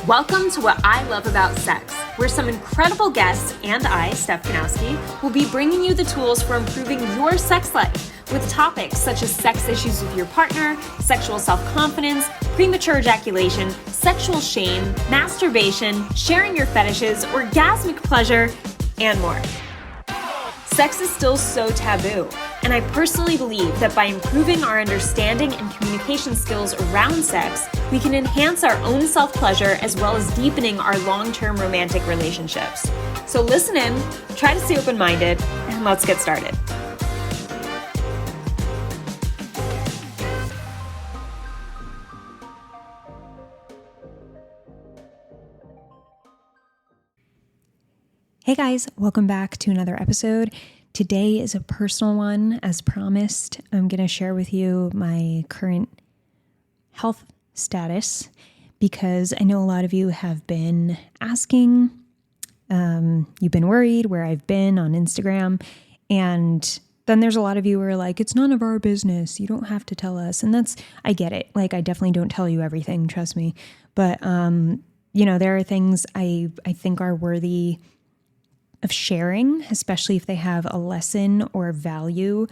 Welcome to What I Love About Sex, where some incredible guests and I, Steph Kanowski, will be bringing you the tools for improving your sex life with topics such as sex issues with your partner, sexual self-confidence, premature ejaculation, sexual shame, masturbation, sharing your fetishes, orgasmic pleasure, and more. Sex is still so taboo, and I personally believe that by improving our understanding and communication skills around sex, we can enhance our own self-pleasure as well as deepening our long-term romantic relationships. So listen in, try to stay open-minded, and let's get started. Hey guys, welcome back to another episode. Today is a personal one, as promised. I'm going to share with you my current health status because I know a lot of you have been asking, you've been worried where I've been on Instagram, and then there's a lot of you who are like, it's none of our business. You don't have to tell us. And I get it. Like, I definitely don't tell you everything, trust me. But, there are things I think are worthy of sharing, especially if they have a lesson or value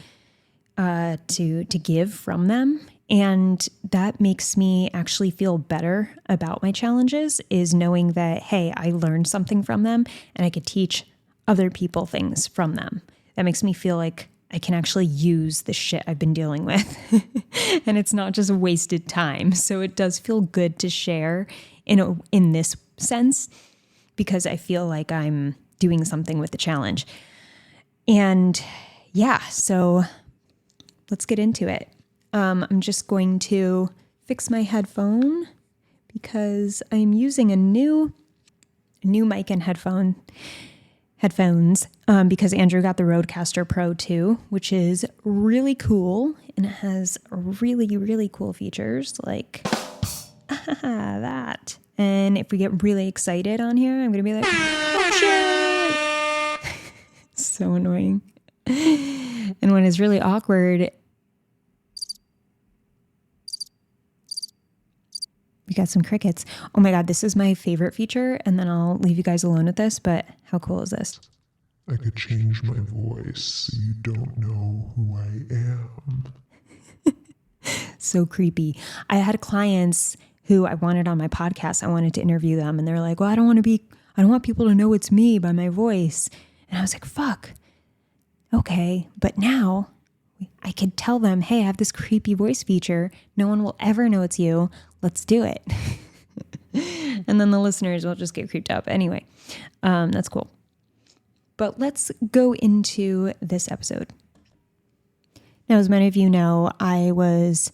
to give from them. And that makes me actually feel better about my challenges, is knowing that, hey, I learned something from them and I could teach other people things from them. That makes me feel like I can actually use the shit I've been dealing with and it's not just wasted time. So it does feel good to share in this sense, because I feel like I'm doing something with the challenge. And yeah, so let's get into it. I'm just going to fix my headphone because I'm using a new mic and headphones because Andrew got the Rodecaster Pro 2, which is really cool, and it has really, really cool features like that. And if we get really excited on here, I'm going to be like, oh shit! So annoying. And when it's really awkward, we got some crickets. Oh my God, this is my favorite feature, and then I'll leave you guys alone with this, but how cool is this? I could change my voice so you don't know who I am. So creepy. I had clients who I wanted on my podcast. I wanted to interview them, and they're like, well, I don't want people to know it's me by my voice. And I was like, fuck. Okay. But now I could tell them, hey, I have this creepy voice feature. No one will ever know it's you. Let's do it. And then the listeners will just get creeped up. Anyway, that's cool. But let's go into this episode. Now, as many of you know, I was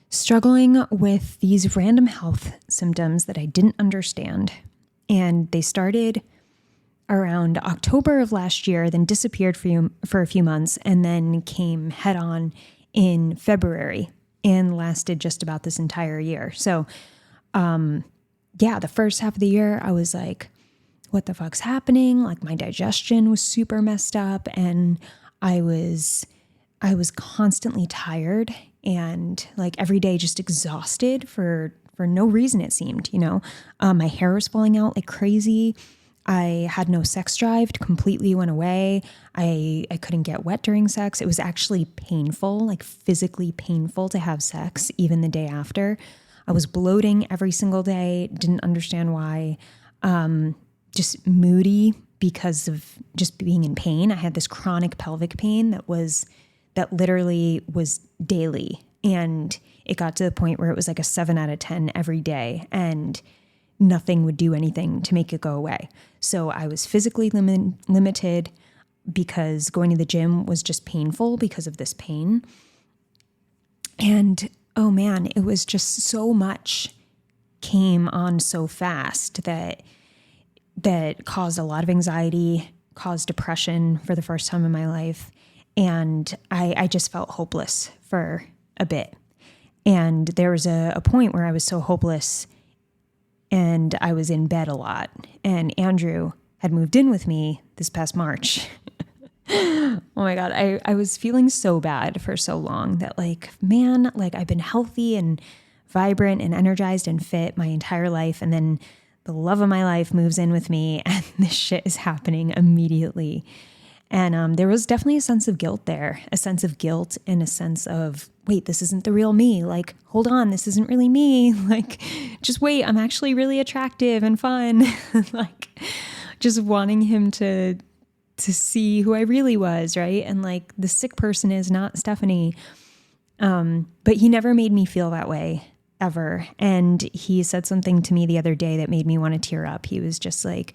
struggling with these random health symptoms that I didn't understand. And they started around October of last year, then disappeared for a few months, and then came head on in February and lasted just about this entire year. So, the first half of the year, I was like, what the fuck's happening? Like, my digestion was super messed up, and I was constantly tired and like every day just exhausted for no reason, it seemed, my hair was falling out like crazy. I had no sex drive, completely went away. I couldn't get wet during sex. It was actually painful, like physically painful to have sex even the day after. I was bloating every single day, didn't understand why. Just moody because of just being in pain. I had this chronic pelvic pain that literally was daily. And it got to the point where it was like a 7 out of 10 every day, and nothing would do anything to make it go away. So I was physically limited because going to the gym was just painful because of this pain. And oh man, it was just so much came on so fast that caused a lot of anxiety, caused depression for the first time in my life. And I just felt hopeless for a bit. And there was a point where I was so hopeless and I was in bed a lot. And Andrew had moved in with me this past March. Oh my God. I was feeling so bad for so long that I've been healthy and vibrant and energized and fit my entire life. And then the love of my life moves in with me and this shit is happening immediately. And there was definitely a sense of guilt there, a sense of guilt and a sense of, wait, this isn't the real me. Like, hold on, this isn't really me. Like, just wait, I'm actually really attractive and fun. Like, just wanting him to see who I really was, right? And like, the sick person is not Stephanie. But he never made me feel that way, ever. And he said something to me the other day that made me want to tear up. He was just like,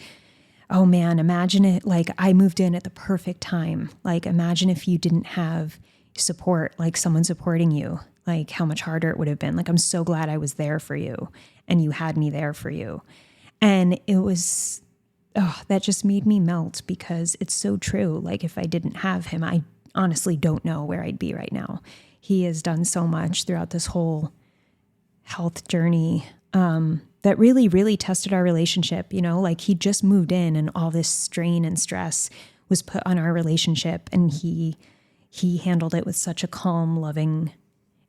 oh man, imagine it. Like, I moved in at the perfect time. Like, imagine if you didn't have support, like someone supporting you, like how much harder it would have been. Like, I'm so glad I was there for you and you had me there for you. And it was, that just made me melt because it's so true. Like, if I didn't have him, I honestly don't know where I'd be right now. He has done so much throughout this whole health journey, that really, really tested our relationship. You know, like, he just moved in and all this strain and stress was put on our relationship, and he handled it with such a calm, loving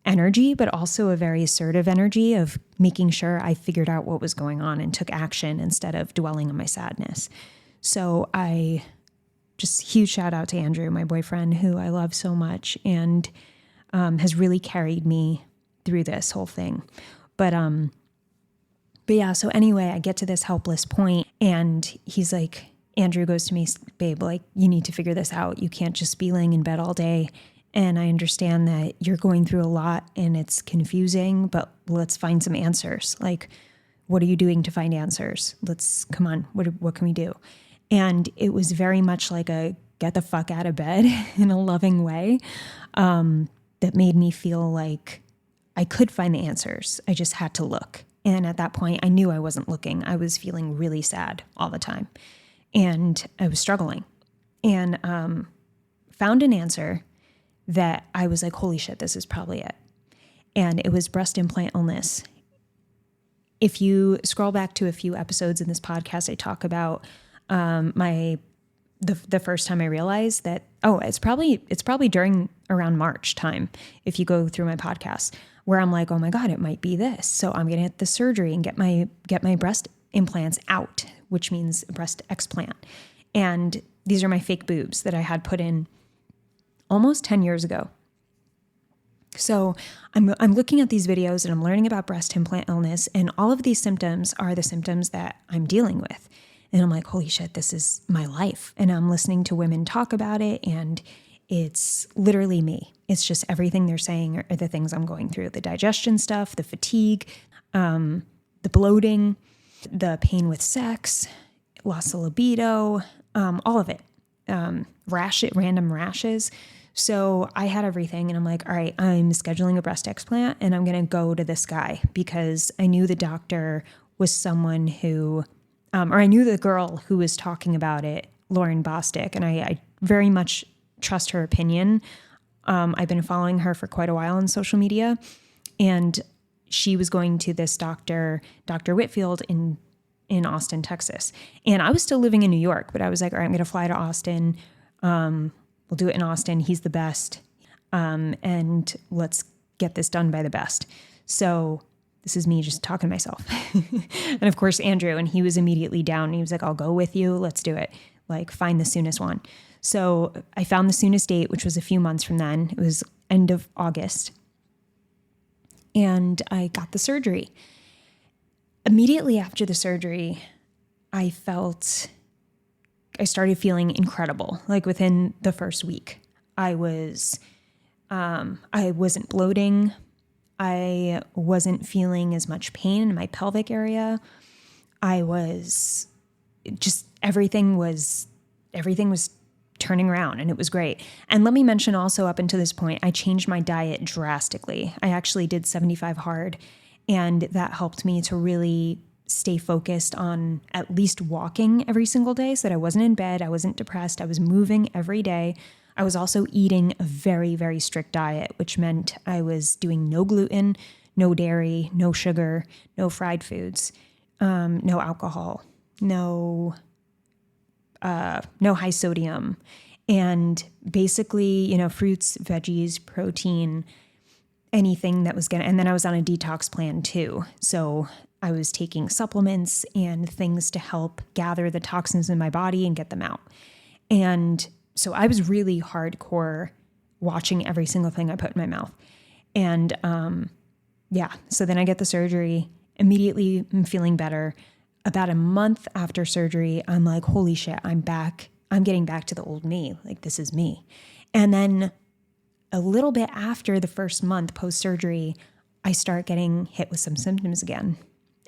energy, but also a very assertive energy of making sure I figured out what was going on and took action instead of dwelling on my sadness. So I just, huge shout out to Andrew, my boyfriend, who I love so much and has really carried me through this whole thing. But yeah, so anyway, I get to this helpless point and he's like, Andrew goes to me, babe, like, you need to figure this out. You can't just be laying in bed all day. And I understand that you're going through a lot and it's confusing, but let's find some answers. Like, what are you doing to find answers? Come on, what can we do? And it was very much like a get the fuck out of bed in a loving way, that made me feel like I could find the answers. I just had to look. And at that point, I knew I wasn't looking. I was feeling really sad all the time. And I was struggling. And found an answer that I was like, holy shit, this is probably it. And it was breast implant illness. If you scroll back to a few episodes in this podcast, I talk about the first time I realized that, it's probably during around March time, if you go through my podcast, where I'm like, oh my God, it might be this. So I'm going to hit the surgery and get my breast implants out, which means breast explant. And these are my fake boobs that I had put in almost 10 years ago. So I'm looking at these videos and I'm learning about breast implant illness, and all of these symptoms are the symptoms that I'm dealing with. And I'm like, holy shit, this is my life. And I'm listening to women talk about it, and it's literally me. It's just everything they're saying are the things I'm going through. The digestion stuff, the fatigue, the bloating, the pain with sex, loss of libido, all of it. Random rashes. So I had everything, and I'm like, all right, I'm scheduling a breast explant and I'm going to go to this guy because I knew the doctor was someone who, or I knew the girl who was talking about it, Lauren Bostic, and I very much trust her opinion. I've been following her for quite a while on social media, and she was going to this Dr. Whitfield in Austin, Texas. And I was still living in New York, but I was like, all right, I'm going to fly to Austin. We'll do it in Austin. He's the best. And let's get this done by the best. So this is me just talking to myself. And of course, Andrew, and he was immediately down. He was like, I'll go with you. Let's do it. Like, find the soonest one. So I found the soonest date, which was a few months from then. It was end of August. And I got the surgery. Immediately after the surgery, I started feeling incredible. Like, within the first week, I wasn't bloating. I wasn't feeling as much pain in my pelvic area. I was just, everything was turning around, and it was great. And let me mention also, up until this point, I changed my diet drastically. I actually did 75 hard, and that helped me to really stay focused on at least walking every single day so that I wasn't in bed, I wasn't depressed, I was moving every day. I was also eating a very, very strict diet, which meant I was doing no gluten, no dairy, no sugar, no fried foods, no alcohol, no high sodium, and basically, fruits, veggies, protein, anything that was and then I was on a detox plan too. So I was taking supplements and things to help gather the toxins in my body and get them out. And so I was really hardcore watching every single thing I put in my mouth. And so then I get the surgery. Immediately I'm feeling better. About a month after surgery, I'm like, holy shit, I'm back. I'm getting back to the old me. Like, this is me. And then a little bit after the first month post-surgery, I start getting hit with some symptoms again.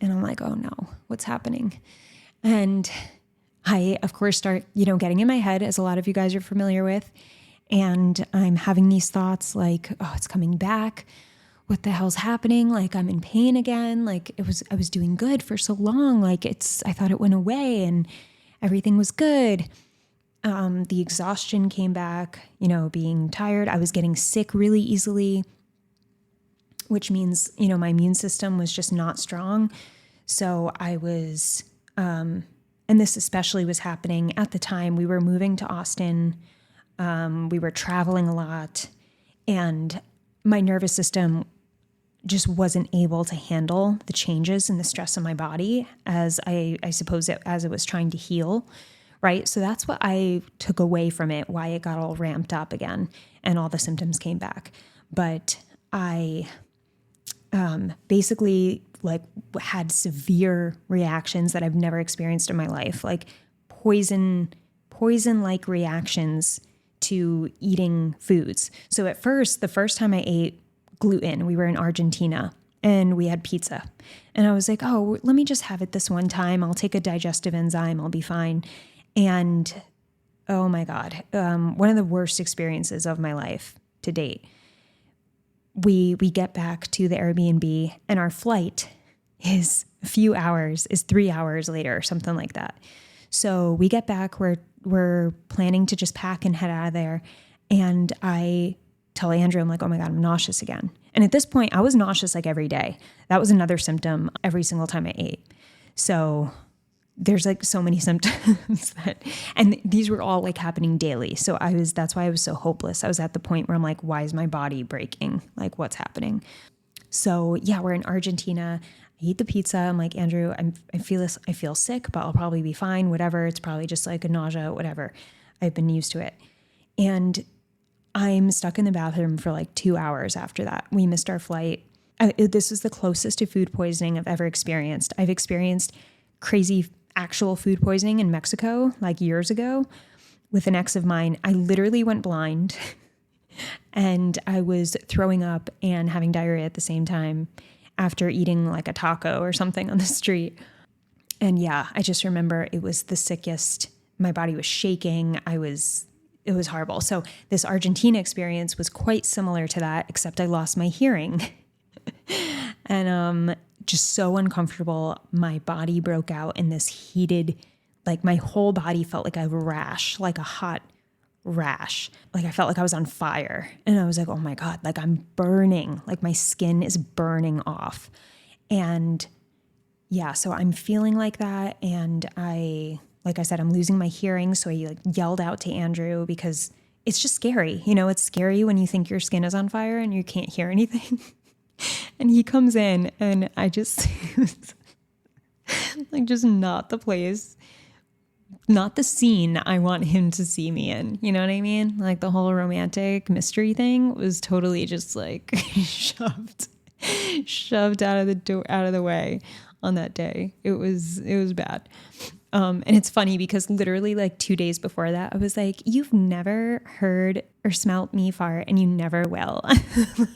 And I'm like, oh no, what's happening? And I, of course, start, getting in my head, as a lot of you guys are familiar with. And I'm having these thoughts like, oh, it's coming back. What the hell's happening? Like, I'm in pain again. Like, I was doing good for so long. Like, I thought it went away and everything was good. The exhaustion came back, being tired. I was getting sick really easily, which means, my immune system was just not strong. So I was, and this especially was happening at the time we were moving to Austin. We were traveling a lot, and my nervous system just wasn't able to handle the changes and the stress in my body as I suppose as it was trying to heal. Right. So that's what I took away from it, why it got all ramped up again and all the symptoms came back. But I basically had severe reactions that I've never experienced in my life, like poison-like reactions to eating foods. So at first, the first time I ate gluten, we were in Argentina and we had pizza. And I was like, oh, let me just have it this one time. I'll take a digestive enzyme. I'll be fine. And oh my God, one of the worst experiences of my life to date. We get back to the Airbnb and our flight is 3 hours later or something like that. So we get back, we're planning to just pack and head out of there. And I tell Andrew, I'm like, oh my God, I'm nauseous again. And at this point I was nauseous like every day. That was another symptom every single time I ate. So there's like so many symptoms and these were all like happening daily. So that's why I was so hopeless. I was at the point where I'm like, why is my body breaking? Like, what's happening? So yeah, we're in Argentina. I eat the pizza. I'm like, Andrew, I feel sick, but I'll probably be fine. Whatever. It's probably just like a nausea, whatever. I've been used to it. And I'm stuck in the bathroom for like 2 hours after that. We missed our flight. This is the closest to food poisoning I've ever experienced. I've experienced crazy actual food poisoning in Mexico, like years ago, with an ex of mine. I literally went blind and I was throwing up and having diarrhea at the same time after eating like a taco or something on the street. And yeah, I just remember it was the sickest. My body was shaking. It was horrible. So this Argentina experience was quite similar to that, except I lost my hearing. And just so uncomfortable. My body broke out in this heated, like my whole body felt like a rash, like a hot rash. Like I felt like I was on fire. And I was like, oh my God, like I'm burning, like my skin is burning off. And yeah, so I'm feeling like that. And like I said, I'm losing my hearing. So I like yelled out to Andrew because it's just scary. It's scary when you think your skin is on fire and you can't hear anything. And he comes in and I just like just not the place, not the scene I want him to see me in. You know what I mean? Like the whole romantic mystery thing was totally just like shoved out of the way on that day. It was bad. And it's funny because literally like 2 days before that, I was like, you've never heard or smelt me fart and you never will.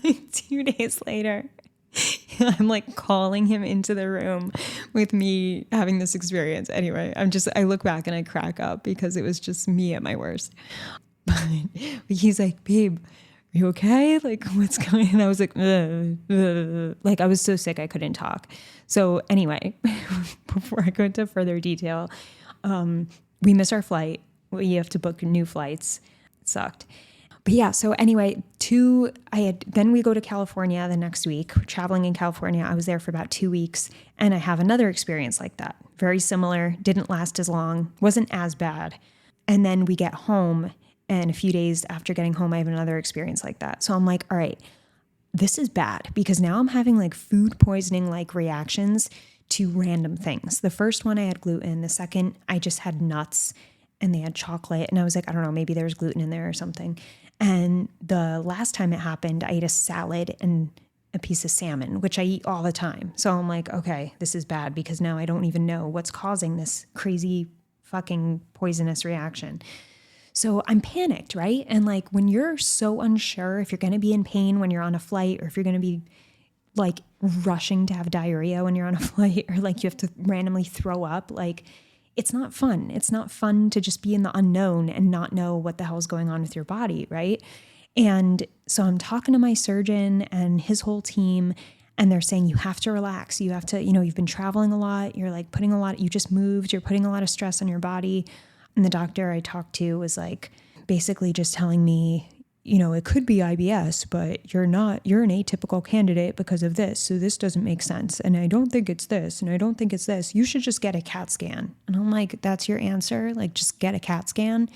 Like 2 days later, I'm like calling him into the room with me having this experience. Anyway, I look back and I crack up because it was just me at my worst. But he's like, babe, are you okay? Like, what's going on? I was like, like I was so sick I couldn't talk. So anyway, before I go into further detail, we missed our flight. We have to book new flights. It sucked. But yeah, so anyway, then we go to California the next week. We're traveling in California. I was there for about 2 weeks and I have another experience like that. Very similar, didn't last as long, wasn't as bad. And then we get home and a few days after getting home, I have another experience like that. So I'm like, all right, this is bad because now I'm having like food poisoning like reactions to random things. The first one I had gluten. The second I just had nuts and they had chocolate. And I was like, I don't know, maybe there's gluten in there or something. And the last time it happened, I ate a salad and a piece of salmon, which I eat all the time. So I'm like, okay, this is bad because now I don't even know what's causing this crazy fucking poisonous reaction. So I'm panicked, right? And like when you're so unsure if you're going to be in pain when you're on a flight, or if you're going to be like rushing to have diarrhea when you're on a flight, or like you have to randomly throw up, like it's not fun. It's not fun to just be in the unknown and not know what the hell is going on with your body, right? And so I'm talking to my surgeon and his whole team, and they're saying, you have to relax. You have to, you've been traveling a lot. You're like you just moved. You're putting a lot of stress on your body. And the doctor I talked to was like basically just telling me, it could be IBS, but you're an atypical candidate because of this. So this doesn't make sense. And I don't think it's this. And I don't think it's this. You should just get a CAT scan. And I'm like, that's your answer? Like, just get a CAT scan.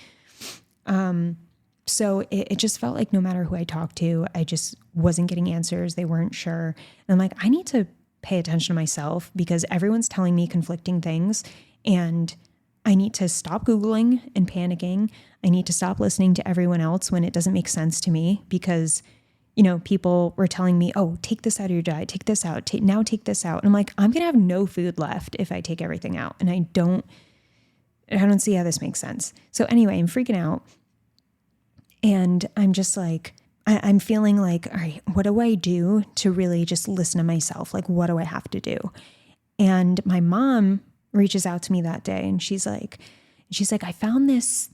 So it just felt like no matter who I talked to, I just wasn't getting answers. They weren't sure. And I'm like, I need to pay attention to myself because everyone's telling me conflicting things, and I need to stop Googling and panicking. I need to stop listening to everyone else when it doesn't make sense to me because, people were telling me, oh, take this out of your diet, take this out, take this out. And I'm like, I'm going to have no food left if I take everything out. And I don't see how this makes sense. So anyway, I'm freaking out. And I'm just like, I'm feeling like, all right, what do I do to really just listen to myself? Like, what do I have to do? And my mom reaches out to me that day, and she's like, I found this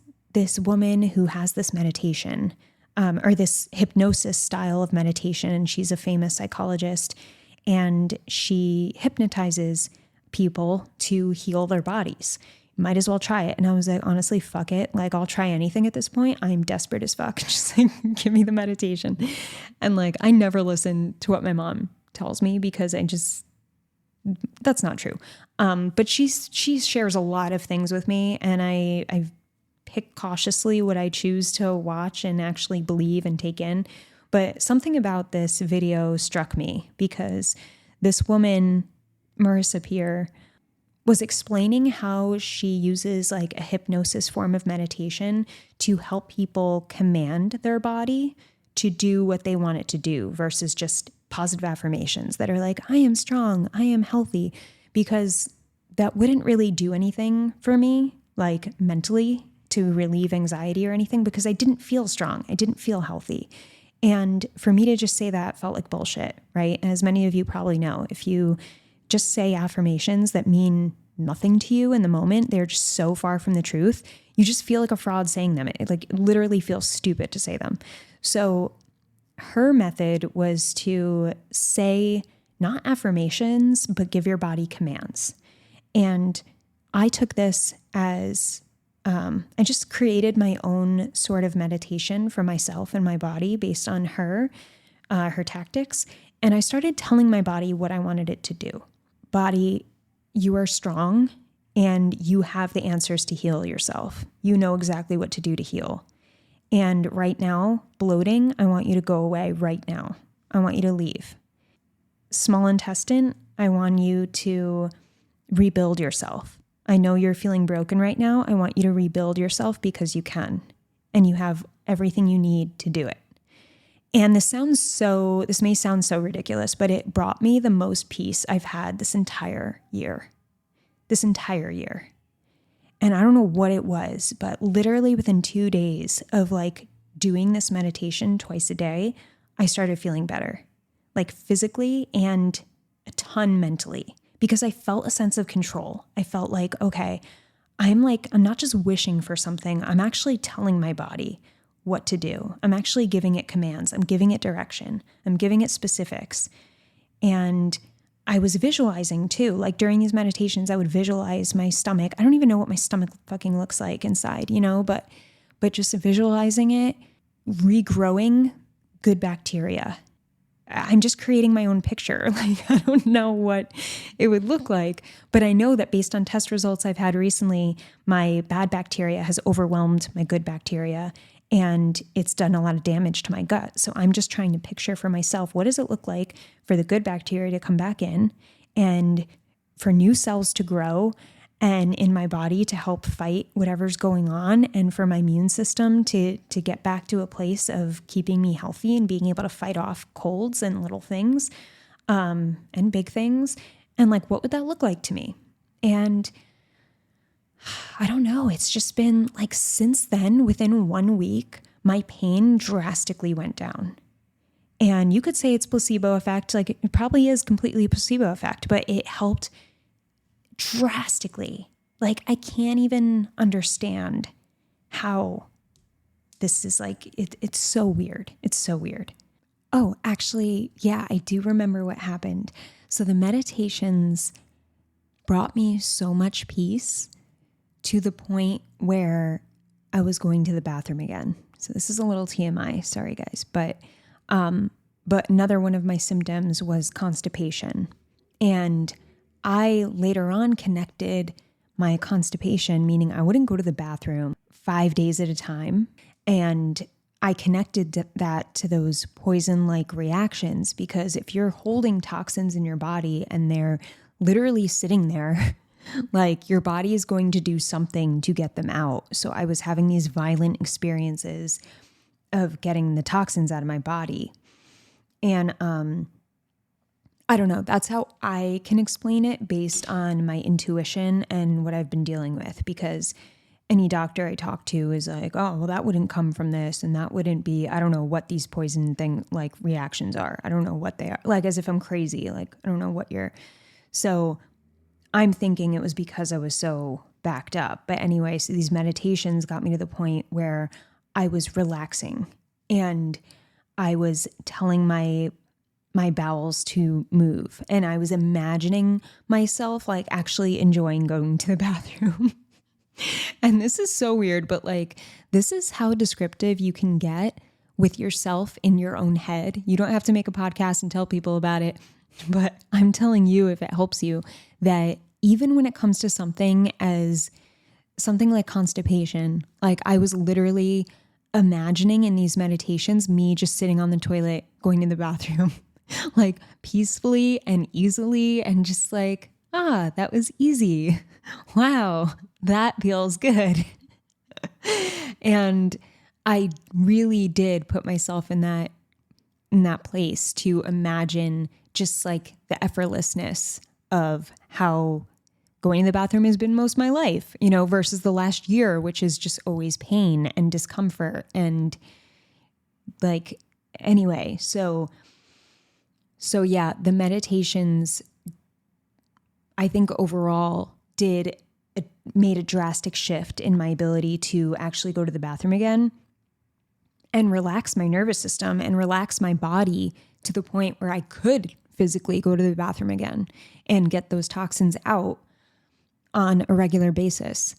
woman who has this meditation, or this hypnosis style of meditation. And she's a famous psychologist, and she hypnotizes people to heal their bodies. Might as well try it. And I was like, honestly, fuck it. Like, I'll try anything at this point. I'm desperate as fuck. Just like, give me the meditation. And like, I never listen to what my mom tells me because that's not true. But she shares a lot of things with me, and I pick cautiously what I choose to watch and actually believe and take in. But something about this video struck me because this woman, Marissa Peer, was explaining how she uses like a hypnosis form of meditation to help people command their body to do what they want it to do versus just positive affirmations that are like, I am strong, I am healthy, because that wouldn't really do anything for me, like mentally, to relieve anxiety or anything, because I didn't feel strong. I didn't feel healthy. And for me to just say that felt like bullshit, right? And as many of you probably know, if you just say affirmations that mean nothing to you in the moment, they're just so far from the truth, you just feel like a fraud saying them. It literally feels stupid to say them. So her method was to say not affirmations, but give your body commands. And I took this as, I just created my own sort of meditation for myself and my body based on her tactics. And I started telling my body what I wanted it to do. Body, you are strong and you have the answers to heal yourself. You know exactly what to do to heal. And right now, bloating, I want you to go away right now. I want you to leave. Small intestine, I want you to rebuild yourself. I know you're feeling broken right now. I want you to rebuild yourself because you can. And you have everything you need to do it. And this may sound so ridiculous, but it brought me the most peace I've had this entire year. And I don't know what it was, but literally within 2 days of like doing this meditation twice a day, I started feeling better, like physically and a ton mentally, because I felt a sense of control. I felt like, okay, I'm not just wishing for something. I'm actually telling my body what to do. I'm actually giving it commands. I'm giving it direction. I'm giving it specifics. And I was visualizing too, like during these meditations, I would visualize my stomach. I don't even know what my stomach fucking looks like inside, but just visualizing it, regrowing good bacteria. I'm just creating my own picture. Like, I don't know what it would look like, but I know that based on test results I've had recently, my bad bacteria has overwhelmed my good bacteria, and it's done a lot of damage to my gut. So I'm just trying to picture for myself, what does it look like for the good bacteria to come back in and for new cells to grow and in my body to help fight whatever's going on, and for my immune system to get back to a place of keeping me healthy and being able to fight off colds and little things and big things. And like, what would that look like to me? And I don't know. It's just been like, since then, within 1 week, my pain drastically went down. And you could say it's placebo effect. Like, it probably is completely a placebo effect, but it helped drastically. Like, I can't even understand how this is like, it's so weird. It's so weird. Oh, actually, yeah, I do remember what happened. So the meditations brought me so much peace to the point where I was going to the bathroom again. So this is a little TMI, sorry guys, but another one of my symptoms was constipation. And I later on connected my constipation, meaning I wouldn't go to the bathroom 5 days at a time. And I connected that to those poison-like reactions, because if you're holding toxins in your body and they're literally sitting there, like, your body is going to do something to get them out. So I was having these violent experiences of getting the toxins out of my body. And I don't know, that's how I can explain it based on my intuition and what I've been dealing with, because any doctor I talk to is like, oh, well, that wouldn't come from this, and that wouldn't be, I don't know what these poison thing like reactions are. I don't know what they are. Like, as if I'm crazy. Like, I don't know what so I'm thinking it was because I was so backed up. But anyway, so these meditations got me to the point where I was relaxing and I was telling my bowels to move, and I was imagining myself like actually enjoying going to the bathroom. And this is so weird, but like, this is how descriptive you can get with yourself in your own head. You don't have to make a podcast and tell people about it, but I'm telling you, if it helps you, that even when it comes to something like constipation, like, I was literally imagining in these meditations me just sitting on the toilet, going to the bathroom, like, peacefully and easily, and just like, that was easy. Wow, that feels good. And I really did put myself in that place to imagine just like the effortlessness of how going to the bathroom has been most of my life, versus the last year, which is just always pain and discomfort. And like, anyway, so yeah, the meditations, I think overall made a drastic shift in my ability to actually go to the bathroom again and relax my nervous system and relax my body to the point where I could physically go to the bathroom again and get those toxins out on a regular basis.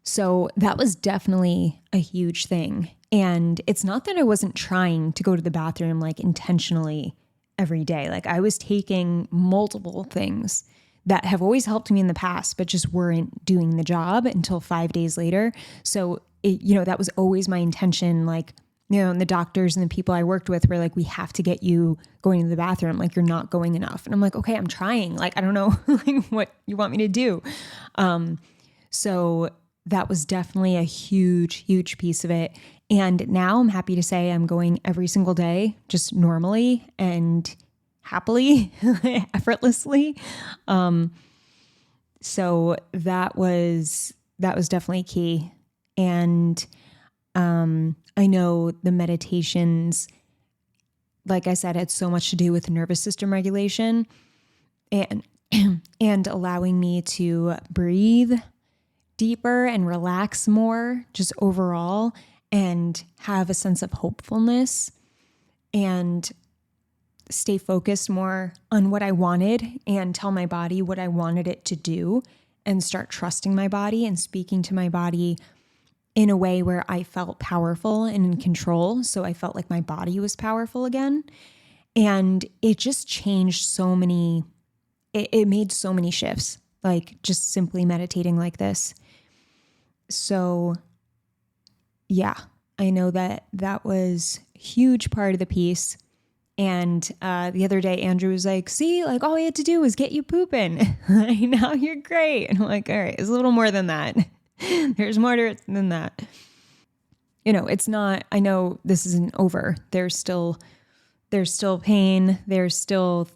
So that was definitely a huge thing. And it's not that I wasn't trying to go to the bathroom like intentionally every day. Like, I was taking multiple things that have always helped me in the past, but just weren't doing the job until 5 days later. So that was always my intention. Like, and the doctors and the people I worked with were like, we have to get you going to the bathroom. Like, you're not going enough. And I'm like, okay, I'm trying. Like, I don't know like what you want me to do. So that was definitely a huge, huge piece of it. And now I'm happy to say I'm going every single day, just normally and happily, effortlessly. So that was definitely key. And I know the meditations, like I said, had so much to do with nervous system regulation and allowing me to breathe deeper and relax more, just overall, and have a sense of hopefulness and stay focused more on what I wanted and tell my body what I wanted it to do, and start trusting my body and speaking to my body in a way where I felt powerful and in control. So I felt like my body was powerful again. And it just changed it made so many shifts, like just simply meditating like this. So yeah, I know that was a huge part of the piece. And the other day, Andrew was like, see, like all we had to do was get you pooping. Now you're great. And I'm like, all right, it's a little more than that. There's more to it than that. It's not, I know this isn't over. There's still pain. There's still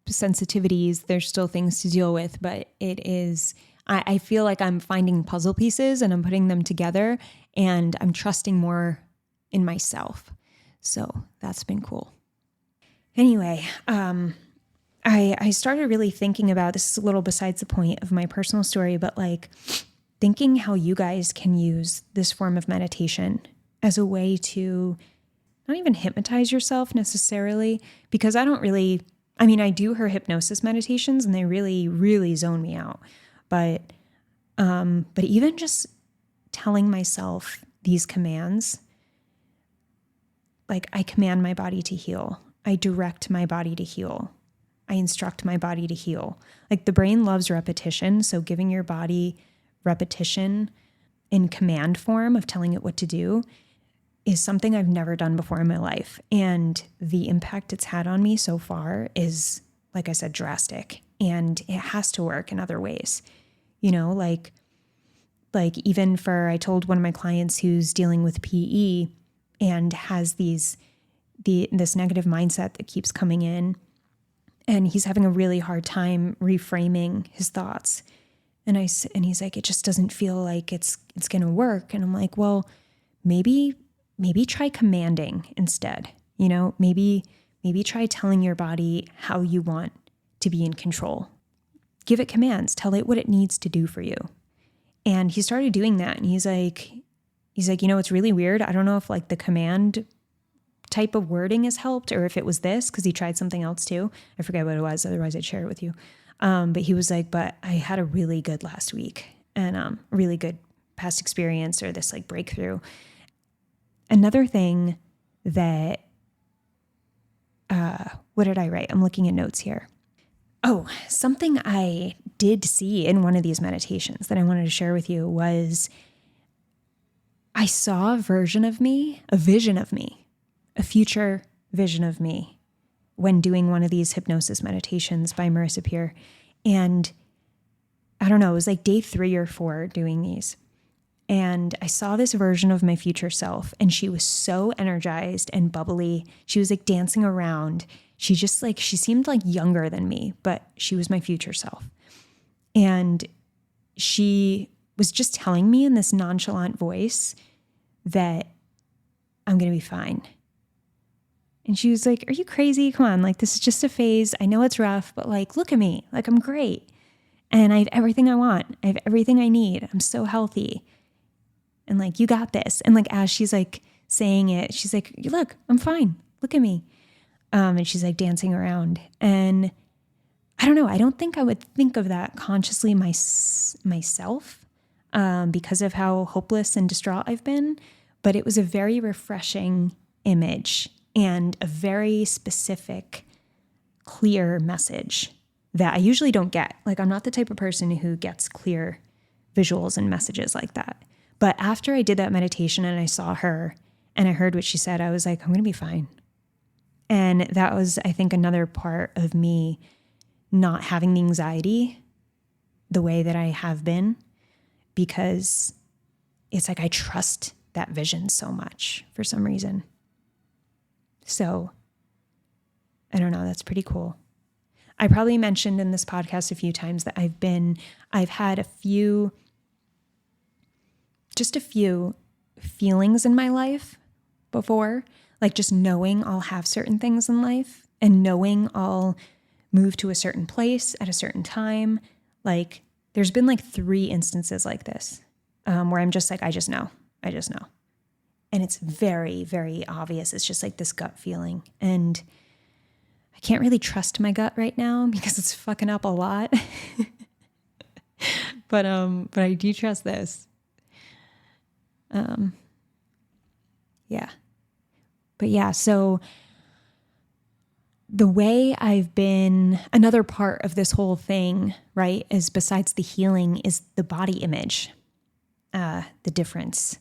sensitivities. There's still things to deal with, but it is, I feel like I'm finding puzzle pieces and I'm putting them together and I'm trusting more in myself. So that's been cool. Anyway, I started really thinking about, this is a little besides the point of my personal story, but like thinking how you guys can use this form of meditation as a way to not even hypnotize yourself necessarily, because I do her hypnosis meditations and they really, really zone me out. But even just telling myself these commands, like I command my body to heal. I direct my body to heal. I instruct my body to heal. Like the brain loves repetition. So giving your body repetition in command form of telling it what to do is something I've never done before in my life. And the impact it's had on me so far is, like I said, drastic. And it has to work in other ways. Like even I told one of my clients who's dealing with PE and has this negative mindset that keeps coming in, and he's having a really hard time reframing his thoughts. And he's like, it just doesn't feel like it's going to work. And I'm like, well, maybe try commanding instead. Maybe try telling your body how you want to be in control. Give it commands, tell it what it needs to do for you. And he started doing that. And he's like, it's really weird. I don't know if like the command type of wording has helped or if it was this, because he tried something else too. I forget what it was. Otherwise I'd share it with you. But he was like, but I had a really good last week and really good past experience or this like breakthrough. Another thing that, what did I write? I'm looking at notes here. Oh, something I did see in one of these meditations that I wanted to share with you was I saw a vision of me, a future vision of me when doing one of these hypnosis meditations by Marissa Peer. And I don't know, it was like day 3 or 4 doing these. And I saw this version of my future self and she was so energized and bubbly. She was like dancing around. She seemed like younger than me, but she was my future self. And she was just telling me in this nonchalant voice that I'm going to be fine. And she was like, are you crazy? Come on. Like, this is just a phase. I know it's rough, but like, look at me. Like, I'm great. And I have everything I want. I have everything I need. I'm so healthy. And like, you got this. And like, as she's like saying it, she's like, look, I'm fine. Look at me. And she's like dancing around. And I don't know. I don't think I would think of that consciously myself because of how hopeless and distraught I've been. But it was a very refreshing image and a very specific, clear message that I usually don't get. Like, I'm not the type of person who gets clear visuals and messages like that. But after I did that meditation and I saw her and I heard what she said, I was like, I'm going to be fine. And that was, I think, another part of me not having the anxiety the way that I have been, because it's like I trust that vision so much for some reason. So I don't know, that's pretty cool. I probably mentioned in this podcast a few times that I've had a few feelings in my life before, like just knowing I'll have certain things in life and knowing I'll move to a certain place at a certain time. Like there's been like 3 instances like this where I'm just like, I just know. And it's very, very obvious. It's just like this gut feeling. And I can't really trust my gut right now because it's fucking up a lot. But I do trust this. Yeah. But yeah, so the way I've been, another part of this whole thing, right, is besides the healing is the body image, the difference.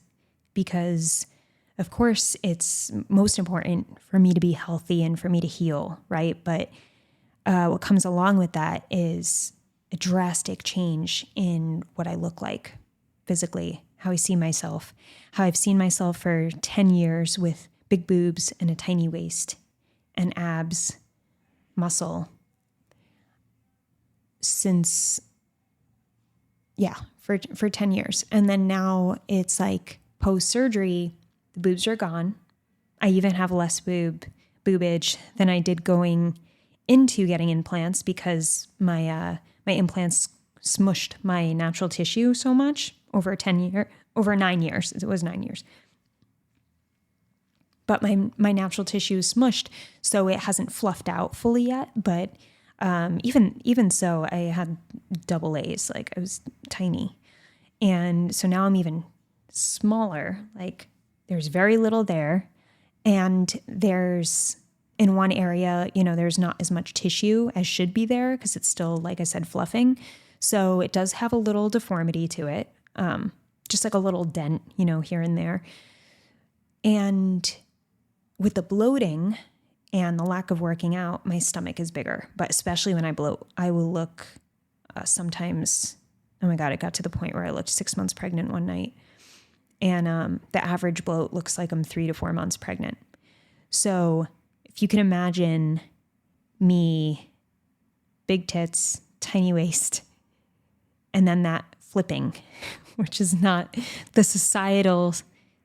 Because of course, it's most important for me to be healthy and for me to heal, right? But what comes along with that is a drastic change in what I look like physically, how I see myself, how I've seen myself for 10 years with big boobs and a tiny waist and abs, muscle, since, for 10 years. And then now it's like post-surgery, the boobs are gone. I even have less boobage than I did going into getting implants because my implants smushed my natural tissue so much over 9 years. It was 9 years. But my natural tissue is smushed, so it hasn't fluffed out fully yet. But even so, I had double A's. Like I was tiny, and so now I'm even smaller. Like there's very little there, and there's in one area, there's not as much tissue as should be there because it's still, like I said, fluffing. So it does have a little deformity to it, just like a little dent, here and there. And with the bloating and the lack of working out, my stomach is bigger. But especially when I bloat, I will look sometimes, oh my God, it got to the point where I looked 6 months pregnant one night. And the average bloat looks like I'm 3 to 4 months pregnant. So if you can imagine me, big tits, tiny waist, and then that flipping, which is not the societal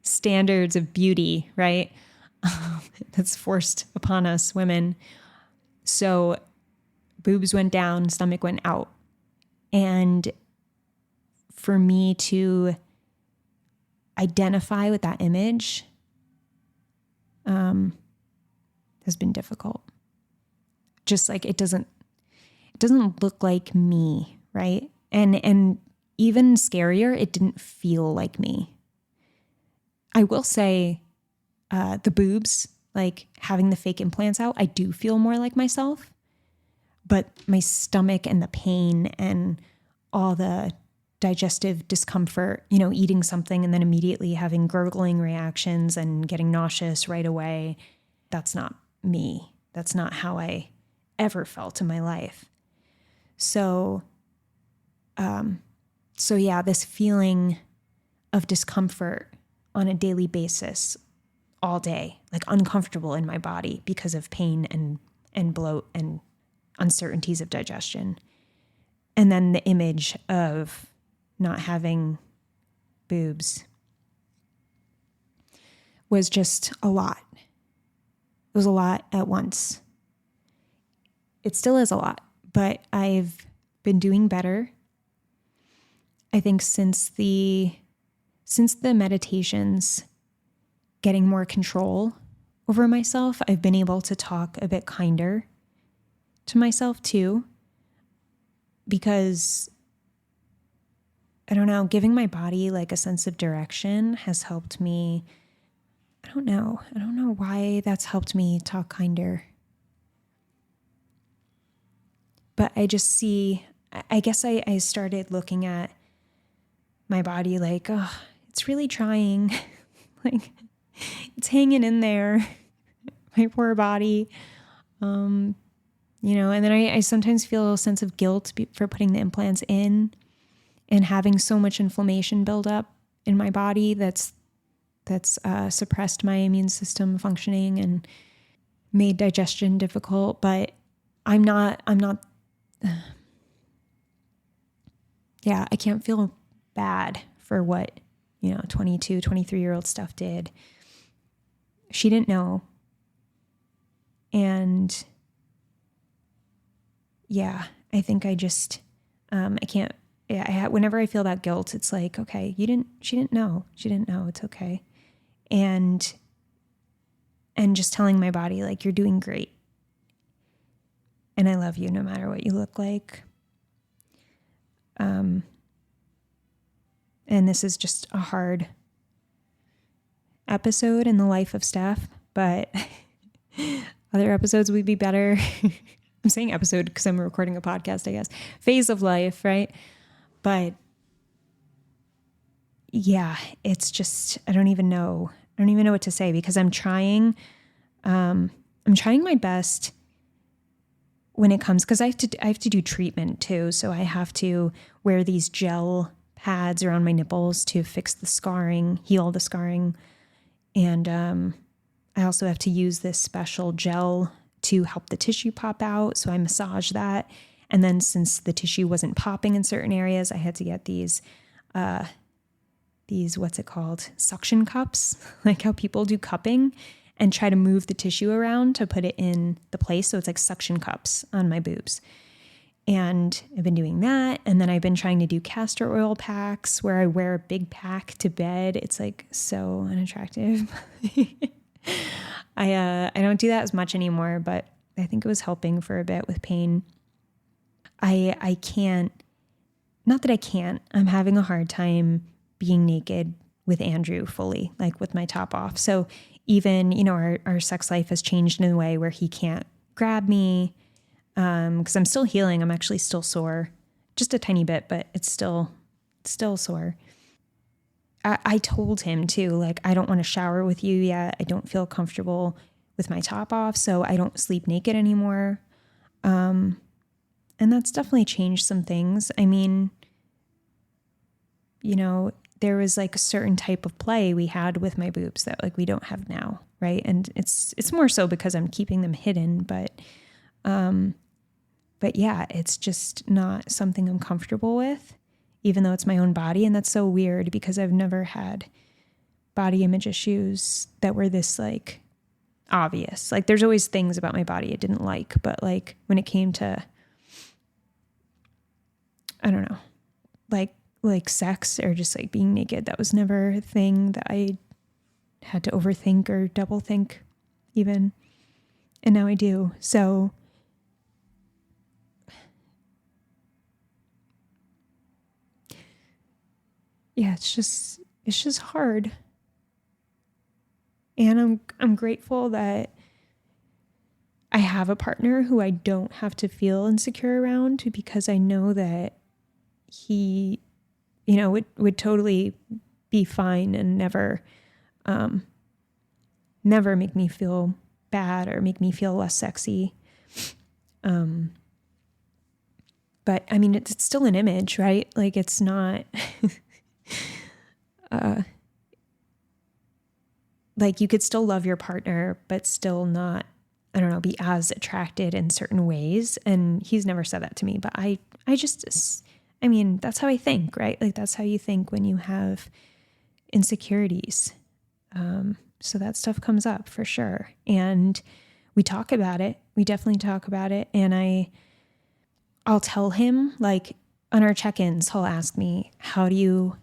standards of beauty, right? That's forced upon us women. So boobs went down, stomach went out. And for me to identify with that image has been difficult. Just like it doesn't look like me, right? And even scarier, it didn't feel like me. I will say the boobs, like having the fake implants out, I do feel more like myself. But my stomach and the pain and all the digestive discomfort, eating something and then immediately having gurgling reactions and getting nauseous right away, that's not me. That's not how I ever felt in my life. So yeah, this feeling of discomfort on a daily basis all day, like uncomfortable in my body because of pain and bloat and uncertainties of digestion. And then the image of not having boobs was just a lot. It was a lot at once. It still is a lot, but I've been doing better. I think since the meditations, getting more control over myself, I've been able to talk a bit kinder to myself too, because I don't know, giving my body like a sense of direction has helped me. I don't know why that's helped me talk kinder. But I just see, I guess I started looking at my body like, oh, it's really trying. Like, it's hanging in there. My poor body. And then I sometimes feel a sense of guilt for putting the implants in and having so much inflammation build up in my body that's suppressed my immune system functioning and made digestion difficult. But I'm not, I can't feel bad for what, 22, 23-year-old stuff did. She didn't know. And yeah, I think I just, I can't, whenever I feel that guilt, it's like, okay, she didn't know. It's okay. And just telling my body, like, you're doing great. And I love you no matter what you look like. And this is just a hard episode in the life of Steph, but other episodes would be better. I'm saying episode because I'm recording a podcast, I guess. Phase of life, right? But yeah, it's just, I don't even know don't even know what to say, because I'm trying my best when it comes, because I have to do treatment too. So I have to wear these gel pads around my nipples to fix the scarring, heal the scarring. And I also have to use this special gel to help the tissue pop out. So I massage that. And then since the tissue wasn't popping in certain areas, I had to get these, what's it called? Suction cups, like how people do cupping, and try to move the tissue around to put it in the place. So it's like suction cups on my boobs. And I've been doing that. And then I've been trying to do castor oil packs where I wear a big pack to bed. It's like so unattractive. I don't do that as much anymore, but I think it was helping for a bit with pain. I can't, not that I can't, I'm having a hard time being naked with Andrew fully, like with my top off. So even, our sex life has changed in a way where he can't grab me, because I'm still healing. I'm actually still sore, just a tiny bit, but it's still sore. I told him too, like, I don't want to shower with you yet. I don't feel comfortable with my top off, so I don't sleep naked anymore. And that's definitely changed some things. I mean, there was like a certain type of play we had with my boobs that like we don't have now, right? And it's more so because I'm keeping them hidden, but yeah, it's just not something I'm comfortable with, even though it's my own body. And that's so weird because I've never had body image issues that were this like obvious. Like there's always things about my body I didn't like, but like when it came to, I don't know, like sex or just like being naked, that was never a thing that I had to overthink or double think even. And now I do. So yeah, it's just hard. And I'm grateful that I have a partner who I don't have to feel insecure around, because I know that he, would totally be fine and never make me feel bad or make me feel less sexy. But I mean, it's still an image, right? Like it's not, like you could still love your partner, but still not, I don't know, be as attracted in certain ways. And he's never said that to me, but I mean, that's how I think, right? Like that's how you think when you have insecurities. So that stuff comes up for sure. And we talk about it. We definitely talk about it. And I'll tell him, like on our check-ins, he'll ask me, how are you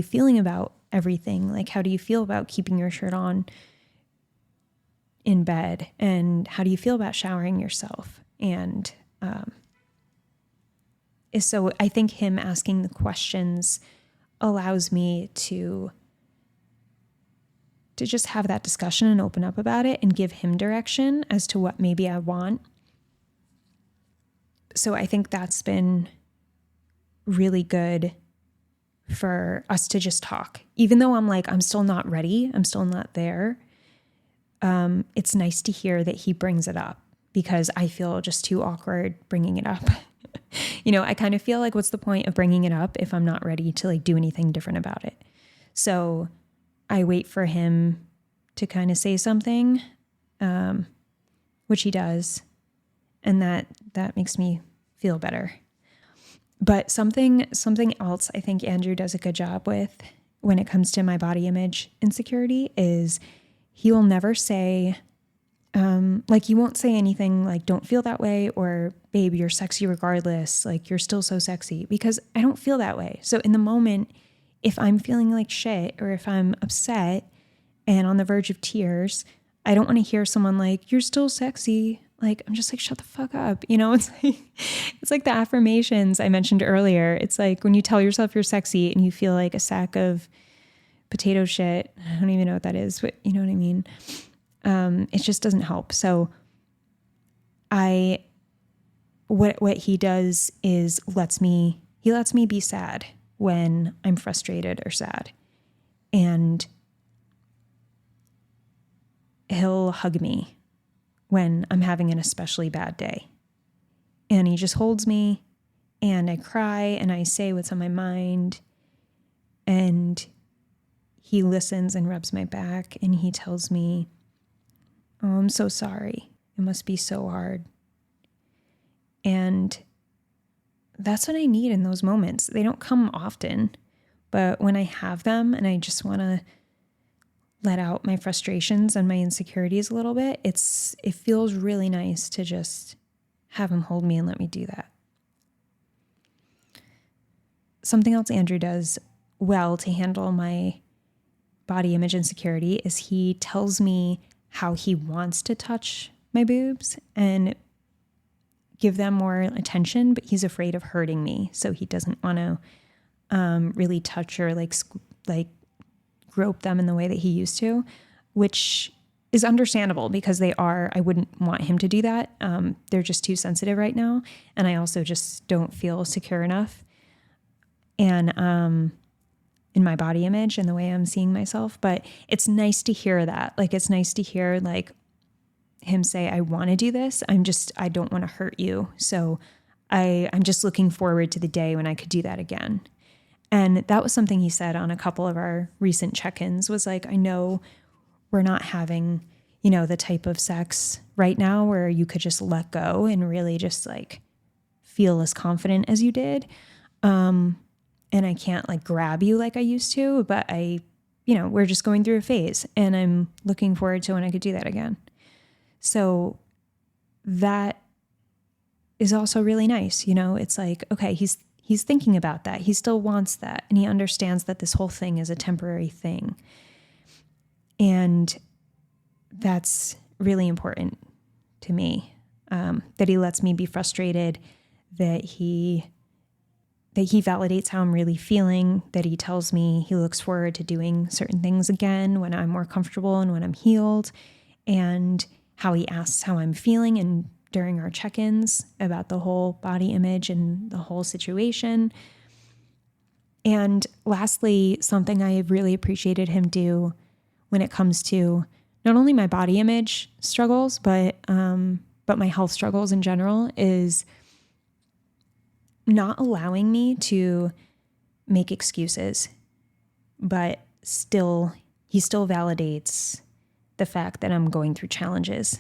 feeling about everything? Like, how do you feel about keeping your shirt on in bed? And how do you feel about showering yourself? And, so I think him asking the questions allows me to just have that discussion and open up about it and give him direction as to what maybe I want. So I think that's been really good for us to just talk. Even though I'm still not ready, I'm still not there. It's nice to hear that he brings it up, because I feel just too awkward bringing it up. I kind of feel like, what's the point of bringing it up if I'm not ready to like do anything different about it? So I wait for him to kind of say something, which he does. And that makes me feel better. But something else I think Andrew does a good job with when it comes to my body image insecurity is he will never say, like he won't say anything like, don't feel that way, or babe, you're sexy regardless. Like you're still so sexy, because I don't feel that way. So in the moment, if I'm feeling like shit, or if I'm upset and on the verge of tears, I don't want to hear someone like, you're still sexy. Like, I'm just like, shut the fuck up. It's like the affirmations I mentioned earlier. It's like when you tell yourself you're sexy and you feel like a sack of potato shit. I don't even know what that is, but you know what I mean? It just doesn't help. So what he does is he lets me be sad when I'm frustrated or sad. And he'll hug me when I'm having an especially bad day. And he just holds me and I cry and I say what's on my mind. And he listens and rubs my back and he tells me, "Oh, I'm so sorry. It must be so hard." And that's what I need in those moments. They don't come often, but when I have them and I just want to let out my frustrations and my insecurities a little bit, it feels really nice to just have him hold me and let me do that. Something else Andrew does well to handle my body image insecurity is he tells me how he wants to touch my boobs and give them more attention, but he's afraid of hurting me. So he doesn't want to really touch or like grope them in the way that he used to, which is understandable because I wouldn't want him to do that. They're just too sensitive right now. And I also just don't feel secure enough. And in my body image and the way I'm seeing myself. But it's nice to hear that. Like, it's nice to hear like him say, "I want to do this. I don't want to hurt you. So I'm just looking forward to the day when I could do that again." And that was something he said on a couple of our recent check-ins, was like, "I know we're not having, the type of sex right now where you could just let go and really just like feel as confident as you did. And I can't like grab you like I used to, but we're just going through a phase and I'm looking forward to when I could do that again." So that is also really nice. It's like, okay, he's thinking about that. He still wants that. And he understands that this whole thing is a temporary thing. And that's really important to me, that he lets me be frustrated, that he validates how I'm really feeling, that he tells me he looks forward to doing certain things again when I'm more comfortable and when I'm healed, and how he asks how I'm feeling and during our check-ins about the whole body image and the whole situation. And lastly, something I have really appreciated him do when it comes to not only my body image struggles, but my health struggles in general, is not allowing me to make excuses, but he still validates the fact that I'm going through challenges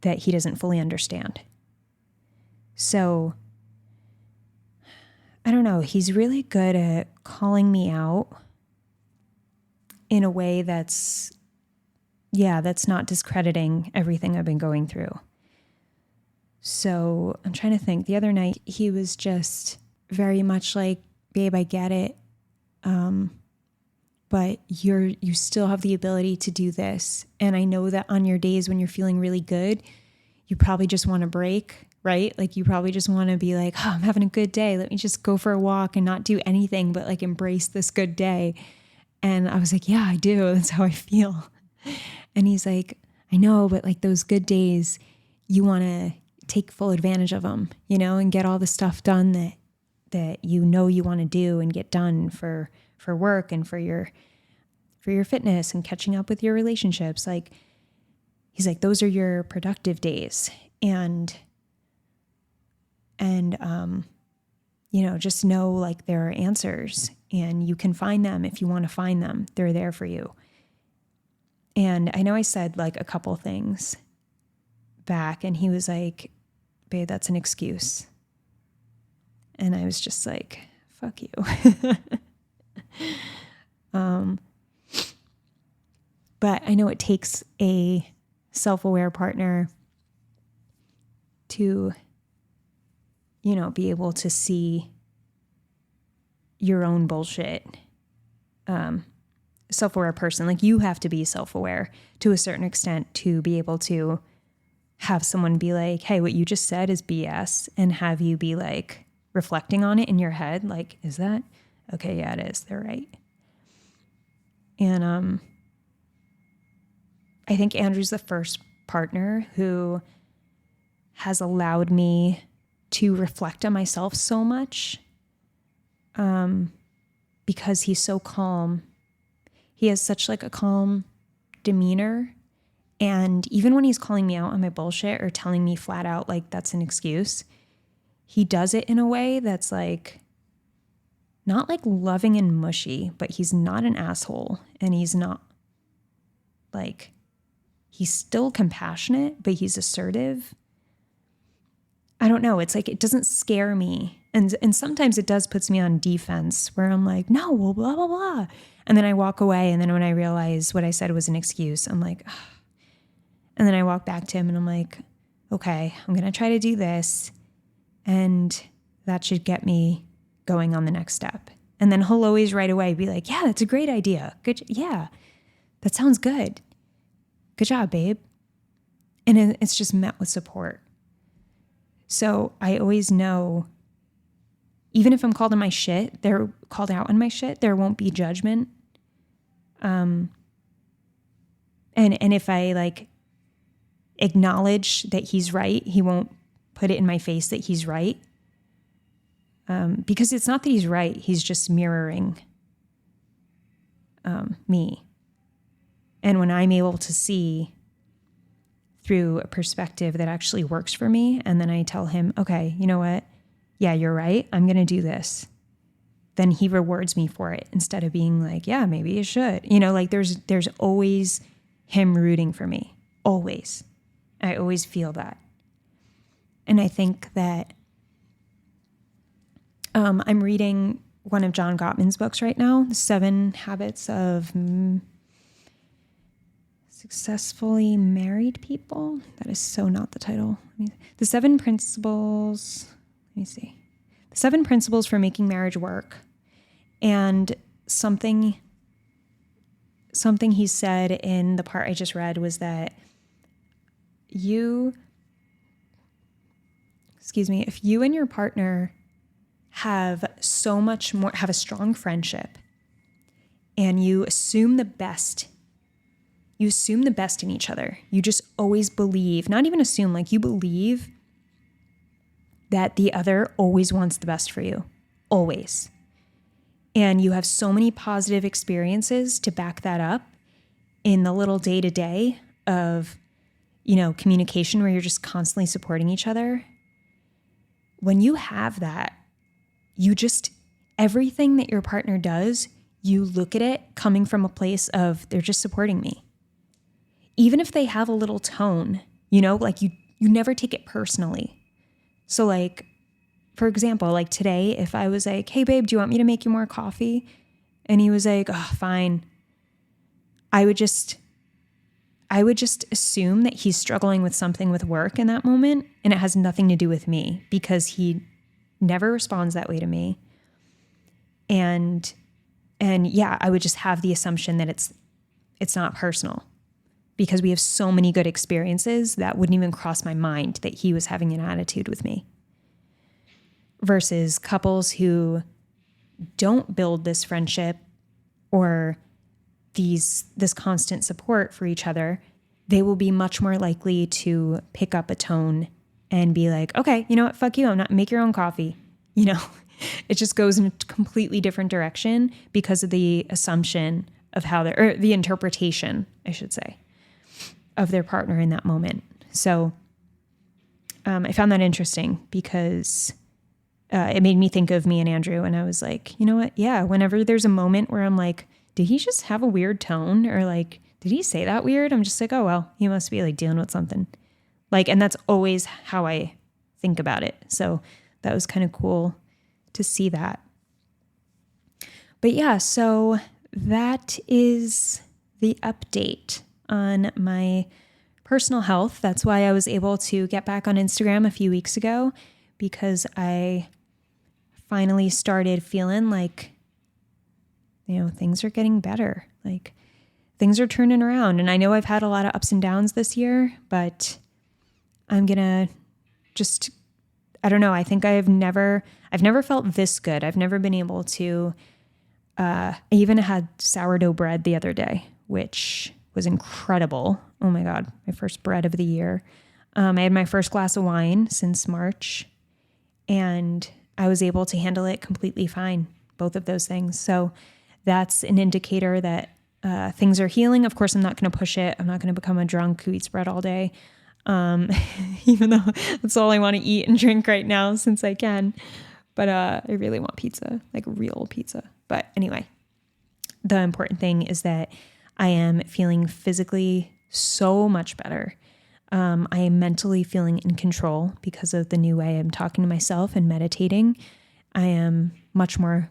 that he doesn't fully understand. So I don't know, he's really good at calling me out in a way that's not discrediting everything I've been going through. So I'm trying to think. The other night, he was just very much like, "Babe, I get it. But you still have the ability to do this. And I know that on your days when you're feeling really good, you probably just want to break, right? Like you probably just want to be like, oh, I'm having a good day. Let me just go for a walk and not do anything but like embrace this good day." And I was like, "Yeah, I do. That's how I feel." And he's like, "I know, but like those good days, you want to take full advantage of them, and get all the stuff done that you want to do and get done for work and for your fitness and catching up with your relationships." Like, he's like, "Those are your productive days. And just know like there are answers and you can find them if you want to find them. They're there for you." And I know I said like a couple things back and he was like, "Babe, that's an excuse." And I was just like, fuck you. But I know it takes a self-aware partner to, be able to see your own bullshit. Self-aware person, like you have to be self-aware to a certain extent to be able to have someone be like, "Hey, what you just said is BS," and have you be like reflecting on it in your head. Like, is that? Okay, yeah, it is. They're right. And I think Andrew's the first partner who has allowed me to reflect on myself so much, because he's so calm. He has such like a calm demeanor. And even when he's calling me out on my bullshit or telling me flat out, like, that's an excuse, he does it in a way that's like, not like loving and mushy, but he's not an asshole. And he's not like, he's still compassionate, but he's assertive. I don't know. It's like, it doesn't scare me. And sometimes it does puts me on defense where I'm like, no, well, blah, blah, blah. And then I walk away. And then when I realize what I said was an excuse, I'm like, ugh. And then I walk back to him and I'm like, okay, I'm going to try to do this. And that should get me going on the next step. And then he'll always right away be like, yeah, that's a great idea. Good. Yeah, that sounds good. Good job, babe. And it's just met with support. So I always know, even if I'm called on my shit, they're called out on my shit, there won't be judgment. And if I like acknowledge that he's right, he won't put it in my face that he's right. Because it's not that he's right, he's just mirroring me. And when I'm able to see through a perspective that actually works for me, and then I tell him, okay, you know what? Yeah, you're right. I'm going to do this. Then he rewards me for it instead of being like, yeah, maybe you should. You know, like there's always him rooting for me. Always. I always feel that. And I think that I'm reading one of John Gottman's books right now, The 7 Habits of Successfully Married People. That is so not the title. The 7 Principles. Let me see. The 7 Principles for Making Marriage Work. And something he said in the part I just read was that if you and your partner have a strong friendship and you assume the best in each other. You just always believe, not even assume, like you believe that the other always wants the best for you. Always. And you have so many positive experiences to back that up in the little day-to-day of, communication where you're just constantly supporting each other. When you have that, everything that your partner does, you look at it coming from a place of they're just supporting me. Even if they have a little tone, like you never take it personally. So like, for example, like today, if I was like, hey babe, do you want me to make you more coffee? And he was like, oh, fine. I would just assume that he's struggling with something with work in that moment. And it has nothing to do with me because he never responds that way to me. And yeah, I would just have the assumption that it's not personal because we have so many good experiences that wouldn't even cross my mind that he was having an attitude with me. Versus couples who don't build this friendship or this constant support for each other, they will be much more likely to pick up a tone and be like, okay, you know what? Fuck you. Make your own coffee. It just goes in a completely different direction because of the assumption of or the interpretation, I should say, of their partner in that moment. So I found that interesting because it made me think of me and Andrew. And I was like, you know what? Yeah, whenever there's a moment where I'm like, did he just have a weird tone? Or like, did he say that weird? I'm just like, oh, well, he must be like dealing with something. Like, and that's always how I think about it. So that was kind of cool to see that. But yeah, so that is the update on my personal health. That's why I was able to get back on Instagram a few weeks ago because I finally started feeling like, things are getting better. Like things are turning around. And I know I've had a lot of ups and downs this year, but I'm going to I don't know. I think I've never felt this good. I've never been able to, I even had sourdough bread the other day, which was incredible. Oh my God. My first bread of the year. I had my first glass of wine since March and I was able to handle it completely fine. Both of those things. So that's an indicator that things are healing. Of course, I'm not going to push it. I'm not going to become a drunk who eats bread all day. Even though that's all I want to eat and drink right now since I can. But I really want pizza, like real pizza. But anyway, the important thing is that I am feeling physically so much better. I am mentally feeling in control because of the new way I'm talking to myself and meditating. I am much more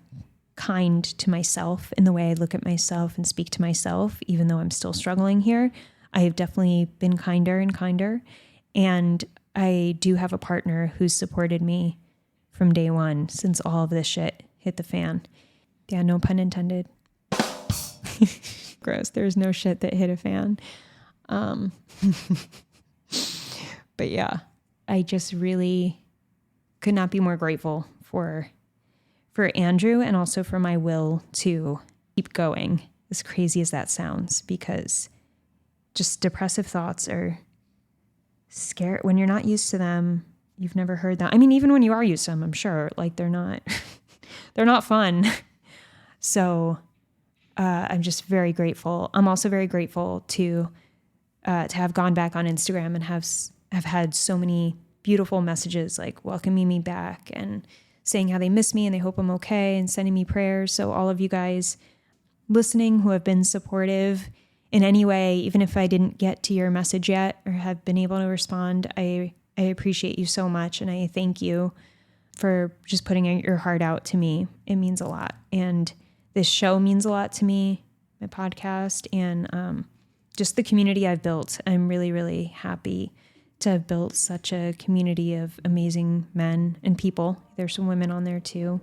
kind to myself in the way I look at myself and speak to myself, even though I'm still struggling here. I have definitely been kinder and kinder. And I do have a partner who's supported me from day one since all of this shit hit the fan. Yeah, no pun intended. Gross. There's no shit that hit a fan. But yeah, I just really could not be more grateful for Andrew and also for my will to keep going, as crazy as that sounds, because just depressive thoughts are scary. When you're not used to them, you've never heard that. I mean, even when you are used to them, I'm sure, like they're not fun. So I'm just very grateful. I'm also very grateful to have gone back on Instagram and have had so many beautiful messages like welcoming me back and saying how they miss me and they hope I'm okay and sending me prayers. So all of you guys listening who have been supportive in any way, even if I didn't get to your message yet or have been able to respond, I appreciate you so much. And I thank you for just putting your heart out to me. It means a lot. And this show means a lot to me, my podcast, and just the community I've built. I'm really, really happy to have built such a community of amazing men and people. There's some women on there too.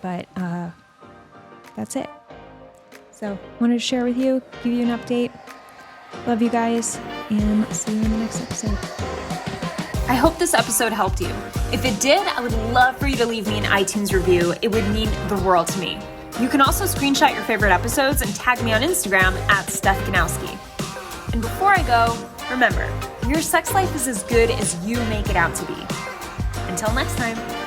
But that's it. So wanted to share with you, give you an update. Love you guys, and see you in the next episode. I hope this episode helped you. If it did, I would love for you to leave me an iTunes review. It would mean the world to me. You can also screenshot your favorite episodes and tag me on Instagram at Steph Ganowski. And before I go, remember, your sex life is as good as you make it out to be. Until next time.